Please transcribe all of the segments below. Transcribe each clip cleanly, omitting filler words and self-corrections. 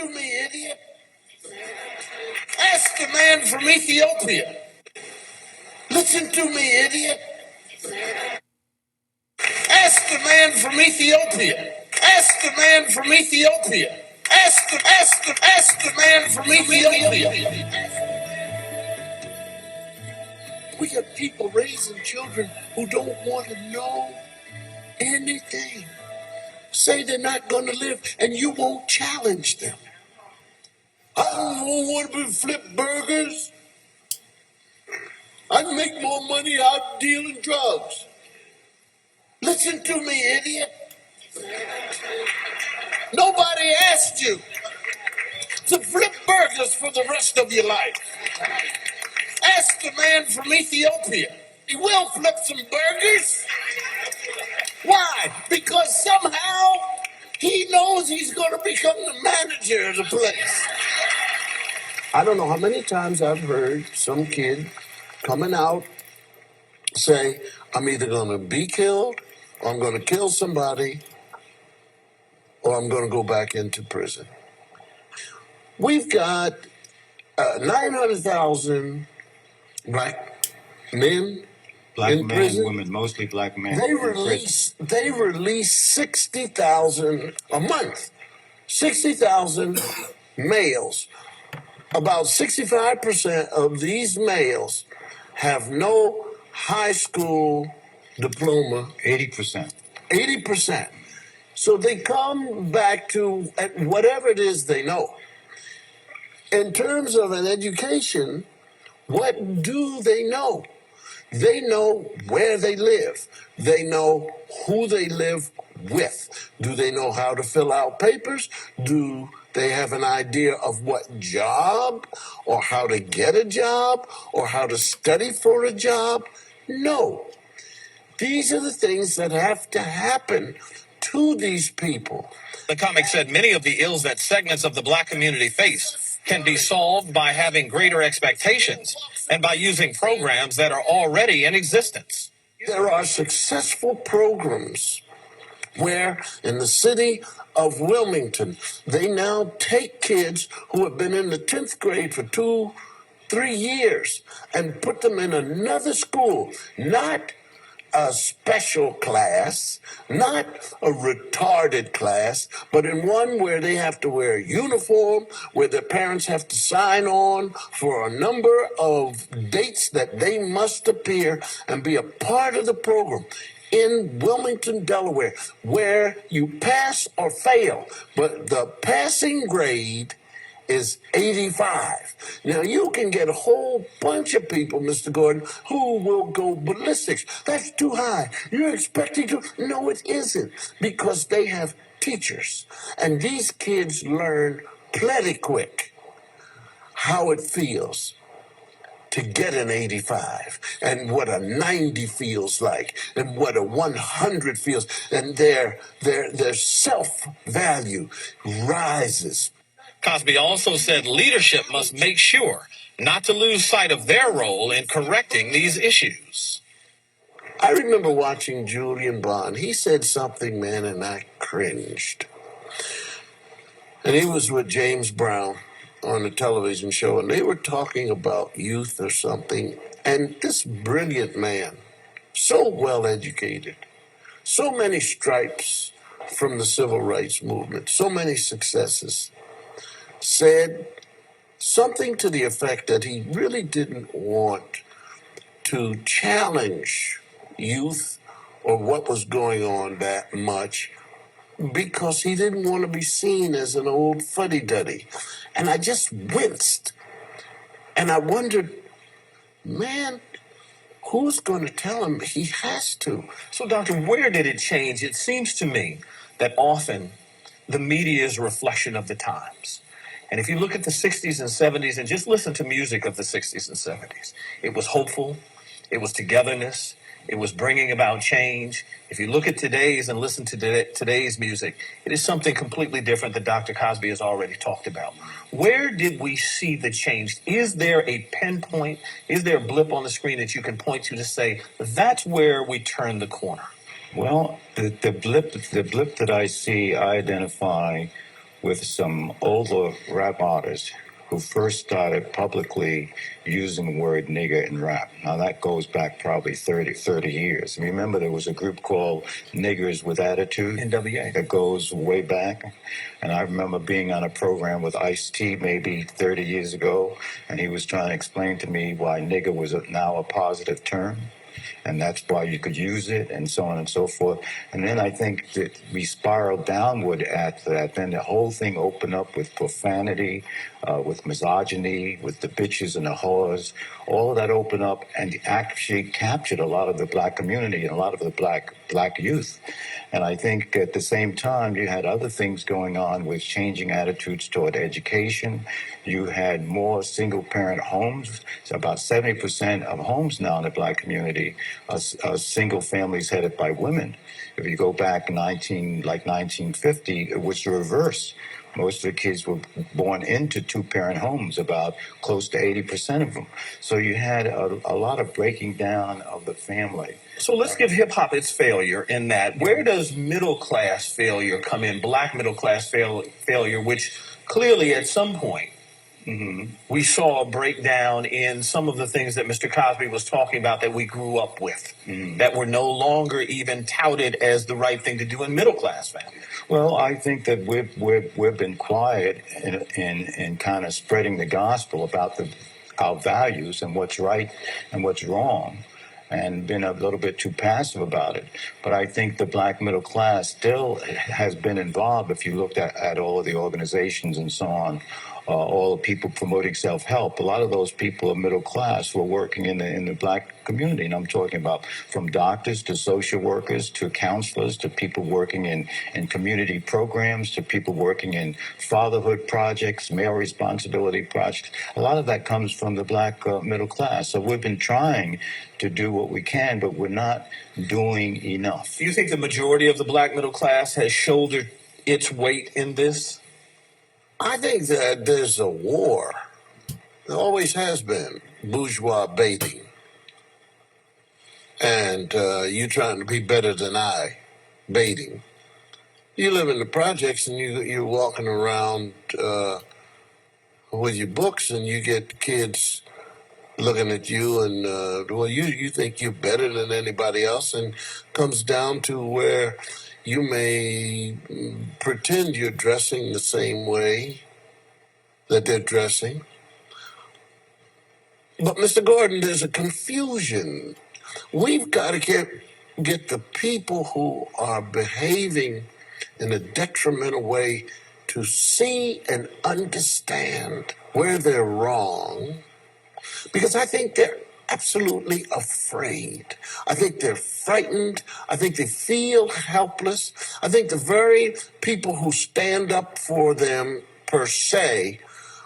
to me, idiot. Ask the man from Ethiopia. Listen to me, idiot. Ask the man from Ethiopia. Ask the man from Ethiopia. Ask the man from Ethiopia. We got people raising children who don't want to know anything. Say they're not going to live, and you won't challenge them. I don't want to flip burgers. I'd make more money out dealing drugs. Listen to me, idiot. Nobody asked you to flip burgers for the rest of your life. Ask the man from Ethiopia. He will flip some burgers. Why? Because somehow he knows he's going to become the manager of the place. I don't know how many times I've heard some kid coming out say, I'm either going to be killed, or I'm going to kill somebody, or I'm going to go back into prison. We've got 900,000 black men Black in men, prison. women, mostly black men. They release 60,000 a month. 60,000 males. About 65% of these males have no high school diploma. 80%. 80%. So they come back to whatever it is they know. In terms of an education, what do they know? They know where they live. They know who they live with. Do they know how to fill out papers? Do they have an idea of what job or how to get a job or how to study for a job? No. These are the things that have to happen to these people. The comic said many of the ills that segments of the black community face can be solved by having greater expectations and by using programs that are already in existence. There are successful programs where in the city of Wilmington, they now take kids who have been in the 10th grade for 2-3 years and put them in another school, not a special class, not a retarded class, but in one where they have to wear a uniform, where their parents have to sign on for a number of dates that they must appear and be a part of the program. In Wilmington, Delaware, where you pass or fail, but the passing grade is 85. Now, you can get a whole bunch of people, Mr. Gordon, who will go ballistics. That's too high. You're expecting to... No, it isn't, because they have teachers. And these kids learn plenty quick how it feels to get an 85 and what a 90 feels like and what a 100 feels. And their self-value rises. Cosby also said leadership must make sure not to lose sight of their role in correcting these issues. I remember watching Julian Bond. He said something, man, and I cringed. And he was with James Brown on a television show, and they were talking about youth or something. And this brilliant man, so well educated, so many stripes from the civil rights movement, so many successes, said something to the effect that he really didn't want to challenge youth or what was going on that much because he didn't want to be seen as an old fuddy-duddy. And I just winced. And I wondered, man, who's going to tell him he has to? So, Doctor, where did it change? It seems to me that often the media is a reflection of the times. And if you look at the 60s and 70s and just listen to music of the 60s and 70s, it was hopeful, it was togetherness, it was bringing about change. If you look at today's and listen to today's music, it is something completely different that Dr. Cosby has already talked about. Where did we see the change? Is there a pinpoint? Is there a blip on the screen that you can point to say, that's where we turned the corner? Well, the blip that I see, I identify with some older rap artists who first started publicly using the word nigger in rap. Now, that goes back probably 30 years. Remember, there was a group called Niggers with Attitude? NWA. That goes way back. And I remember being on a program with Ice-T maybe 30 years ago, and he was trying to explain to me why nigger was now a positive term, and that's why you could use it, and so on and so forth. And then I think that we spiraled downward after that. Then the whole thing opened up with profanity, with misogyny, with the bitches and the whores. All of that opened up and actually captured a lot of the black community and a lot of the black youth. And I think at the same time, you had other things going on with changing attitudes toward education. You had more single-parent homes. So about 70% of homes now in the black community are single families headed by women. If you go back 1950, it was the reverse. Most of the kids were born into two-parent homes, about close to 80% of them. So you had a lot of breaking down of the family. So let's give hip hop its failure in that. Where does middle class failure come in? Black middle class failure, which clearly at some point we saw a breakdown in some of the things that Mr. Cosby was talking about that we grew up with, that were no longer even touted as the right thing to do in middle class families. Well, I think that we've been quiet in kind of spreading the gospel about our values and what's right and what's wrong, and been a little bit too passive about it. But I think the black middle class still has been involved. If you looked at all of the organizations and so on, all the people promoting self-help, a lot of those people are middle class who are working in the black community. And I'm talking about from doctors to social workers to counselors to people working in community programs to people working in fatherhood projects, male responsibility projects. A lot of that comes from the black middle class. So we've been trying to do what we can, but we're not doing enough. Do you think the majority of the black middle class has shouldered its weight in this? I think that there's a war. There always has been. Bourgeois baiting. And you trying to be better than I baiting. You live in the projects and you're walking around with your books and you get kids looking at you and, well, you think you're better than anybody else, and comes down to where you may pretend you're dressing the same way that they're dressing. But, Mr. Gordon, there's a confusion. We've got to get the people who are behaving in a detrimental way to see and understand where they're wrong, because I think they're absolutely afraid. I think they're frightened. I think they feel helpless. I think the very people who stand up for them per se,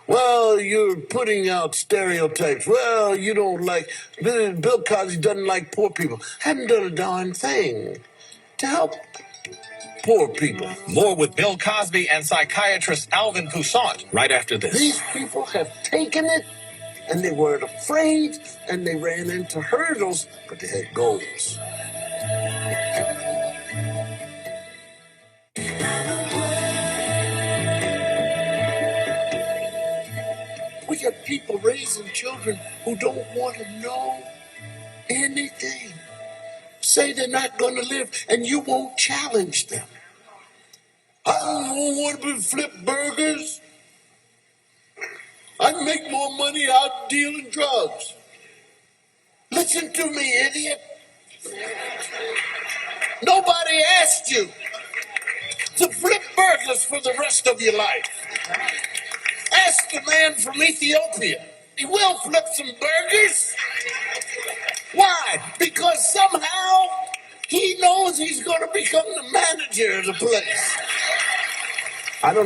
well, you're putting out stereotypes. Well, you don't like, Bill Cosby doesn't like poor people. Haven't done a darn thing to help poor people. More with Bill Cosby and psychiatrist Alvin Poussaint right after this. These people have taken it, and they weren't afraid, and they ran into hurdles, but they had goals. We got people raising children who don't want to know anything. Say they're not going to live, and you won't challenge them. I don't want to flip burgers. I make more money out dealing drugs. Listen to me, idiot. Nobody asked you to flip burgers for the rest of your life. Ask the man from Ethiopia. He will flip some burgers. Why? Because somehow he knows he's going to become the manager of the place. I don't know.